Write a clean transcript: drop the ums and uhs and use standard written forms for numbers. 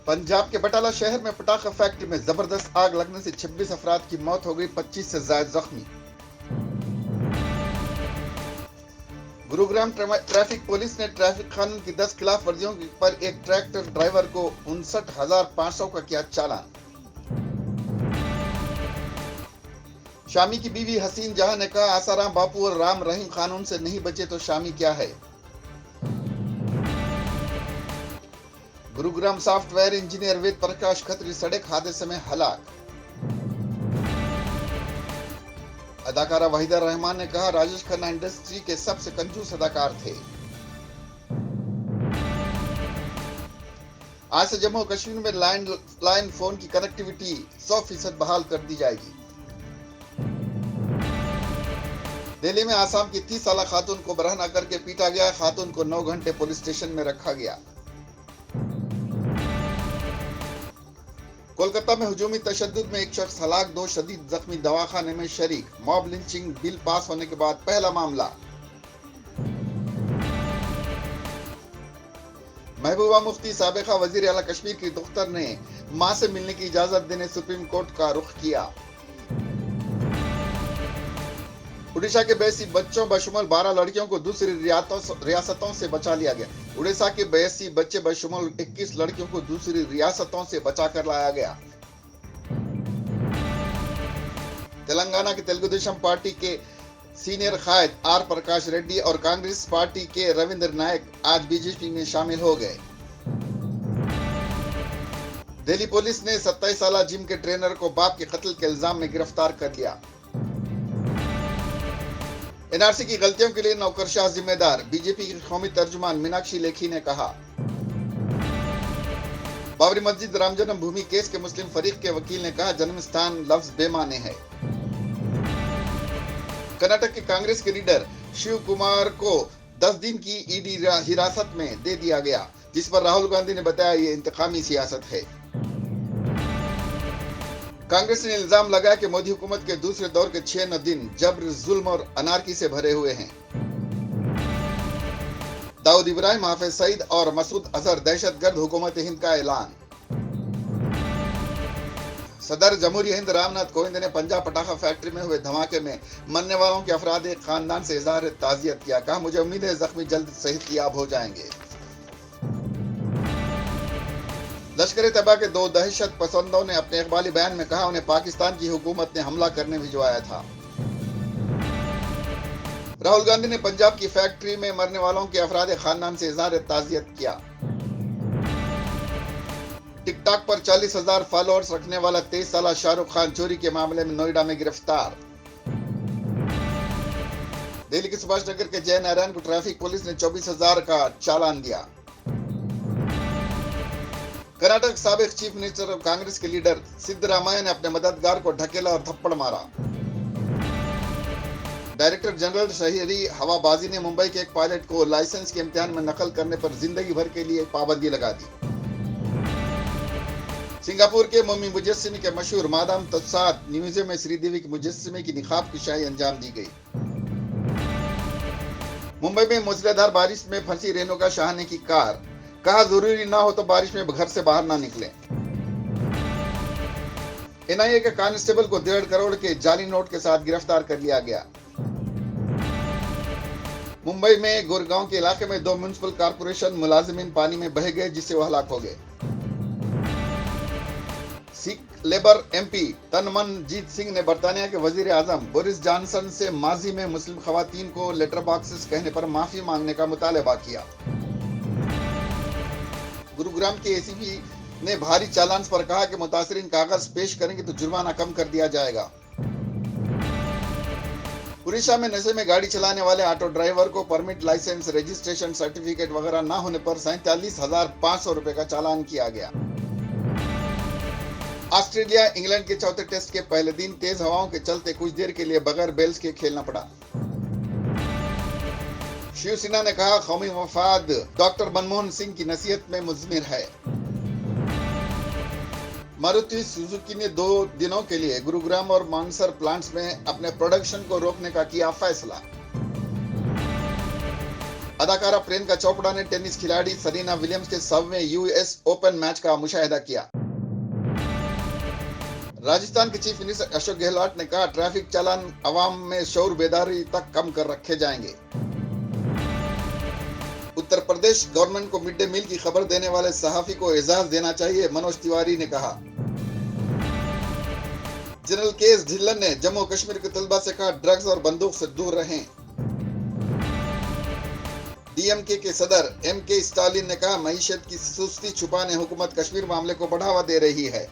पंजाब के बटाला शहर में पटाखा फैक्ट्री में जबरदस्त आग लगने से 26 अफराद की मौत हो गई, 25 से ज्यादा जख्मी। गुरुग्राम ट्रैफिक पुलिस ने ट्रैफिक कानून की 10 खिलाफ वर्जियों पर एक ट्रैक्टर ड्राइवर को 59,500 का किया चालान। शामी की बीवी हसीन जहां ने कहा, आसाराम बापू और राम रहीम कानून से नहीं बचे तो शामी क्या है। गुरुग्राम सॉफ्टवेयर इंजीनियर वेद प्रकाश खत्री सड़क हादसे में हलाक। अदाकारा वहीदा रहमान ने कहा, राजेश खन्ना इंडस्ट्री के सबसे कंजूस अदाकार थे। आज से जम्मू कश्मीर में लैंडलाइन फोन की कनेक्टिविटी 100% बहाल कर दी जाएगी। दिल्ली में आसाम की 30 साल खातून को बरहना करके पीटा गया, खातून को 9 घंटे पुलिस स्टेशन में रखा गया। कोलकाता में हुजूमी तशद्दुद में एक शख्स हलाक, 2 शदीद जख्मी, दवाखाने में शरीक। मॉब लिंचिंग बिल पास होने के बाद पहला मामला। महबूबा मुफ्ती साबिका वजीर आला कश्मीर की दुख्तर ने मां से मिलने की इजाजत देने सुप्रीम कोर्ट का रुख किया। उड़ीसा के 82 बच्चों बशुमल 12 लड़कियों को दूसरी रियासतों से बचा लिया गया। उड़ीसा के 82 बच्चे बशुमल 21 लड़कियों को दूसरी रियासतों से बचा कर लाया गया। तेलंगाना की तेलुगु देशम पार्टी के सीनियर कायद आर प्रकाश रेड्डी और कांग्रेस पार्टी के रविंद्र नायक आज बीजेपी में शामिल हो गए। दिल्ली पुलिस ने 27 साल जिम के ट्रेनर को बाप के कत्ल के इल्जाम में गिरफ्तार कर लिया। एनआरसी की गलतियों के लिए नौकरशाह जिम्मेदार, बीजेपी की कौमी तर्जुमान मीनाक्षी लेखी ने कहा। बाबरी मस्जिद राम जन्म भूमि केस के मुस्लिम फरीक के वकील ने कहा, जन्म स्थान लफ्ज बेमाने है। कर्नाटक के कांग्रेस के लीडर शिव कुमार को 10 दिन की ईडी हिरासत में दे दिया गया, जिस पर राहुल गांधी ने बताया ये इंतकामी सियासत है। कांग्रेस ने इल्जाम लगाया कि मोदी हुकूमत के दूसरे दौर के 6 दिन जब्र, जुल्म और अनारकी से भरे हुए हैं। दाऊद इब्राहिम, हाफिज सईद और मसूद अजहर दहशतगर्द, हुकूमत हिंद का ऐलान। सदर जमहूरिया हिंद रामनाथ कोविंद ने पंजाब पटाखा फैक्ट्री में हुए धमाके में मरने वालों के अफराद खानदान से इजहार ताजियत किया। कहा, मुझे उम्मीद है जख्मी जल्द सेहतयाब हो जाएंगे। लश्कर तैयबा के 2 दहशत पसंदों ने अपने इकबाली बयान में कहा, उन्हें पाकिस्तान की हुकूमत ने हमला करने भिजवाया था। राहुल गांधी ने पंजाब की फैक्ट्री में मरने वालों के अफराद खानदान से इजहार ताजियत किया। टिकटॉक पर 40,000 फॉलोअर्स रखने वाला 23 साल शाहरुख खान चोरी के मामले में नोएडा में गिरफ्तार। दिल्ली के सुभाष नगर के जय नारायण को ट्रैफिक पुलिस ने 24,000 का चालान दिया। कर्नाटक साबिक चीफ मिनिस्टर और कांग्रेस के लीडर सिद्धरामैया ने अपने मददगार को ढकेला और थप्पड़ मारा। डायरेक्टर जनरल शहरी हवाबाजी ने मुंबई के एक पायलट को लाइसेंस के इम्तिहान में नकल करने पर जिंदगी भर के लिए पाबंदी लगा दी। सिंगापुर के मोमी मुजस्सिमे के मशहूर मादाम तुसाद म्यूजियम में श्रीदेवी के मुजस्सिमे की निकाब की शाही अंजाम दी गई। मुंबई में मूसलाधार बारिश में फंसी रेणुका शाहने की कार, कहा जरूरी ना हो तो बारिश में घर से बाहर ना निकले। एनआईए के कांस्टेबल को 1.5 करोड़ के जाली नोट के साथ गिरफ्तार कर लिया गया। मुंबई में गुरगांव के इलाके में 2 म्युनिसिपल कारपोरेशन मुलाजिमीन पानी में बह गए, जिससे वो हलाक हो गए। सिख लेबर एमपी तनमनजीत सिंह ने बरतानिया के वजीर आजम बोरिस जॉनसन से माजी में मुस्लिम खवातीन को लेटर बॉक्सेस कहने पर माफी मांगने का मुतालबा किया। गुरुग्राम के एसीपी ने भारी चालान पर कहा कि मुतासरीन कागज पेश करेंगे तो जुर्माना कम कर दिया जाएगा। उड़ीसा में नशे में गाड़ी चलाने वाले ऑटो ड्राइवर को परमिट, लाइसेंस, रजिस्ट्रेशन सर्टिफिकेट वगैरह न होने पर 47,500 रुपए का चालान किया गया। ऑस्ट्रेलिया इंग्लैंड के चौथे टेस्ट के पहले दिन तेज हवाओं के चलते कुछ देर के लिए बगैर बेल्स के खेलना पड़ा। शिवसेना ने कहा, कौमी मफाद डॉक्टर मनमोहन सिंह की नसीहत में मुज़मिर है। मारुति सुजुकी ने 2 दिनों के लिए गुरुग्राम और मानसर प्लांट्स में अपने प्रोडक्शन को रोकने का किया फैसला। अदाकारा प्रियंका चोपड़ा ने टेनिस खिलाड़ी सरीना विलियम्स के 7वें यूएस ओपन मैच का मुशाहिदा किया। राजस्थान के चीफ मिनिस्टर अशोक गहलोत ने कहा, ट्रैफिक चालान अवाम में शऊर बेदारी तक कम कर रखे जाएंगे। उत्तर प्रदेश गवर्नमेंट को मिड डे मील की खबर देने वाले सहाफी को एजाज देना चाहिए, मनोज तिवारी ने कहा। जनरल केएस ढिल्लन ने जम्मू कश्मीर के तलबा से कहा, ड्रग्स और बंदूक से दूर रहें। डीएमके के सदर एमके स्टालिन ने कहा, मईशत की सुस्ती छुपाने हुकूमत कश्मीर मामले को बढ़ावा दे रही है।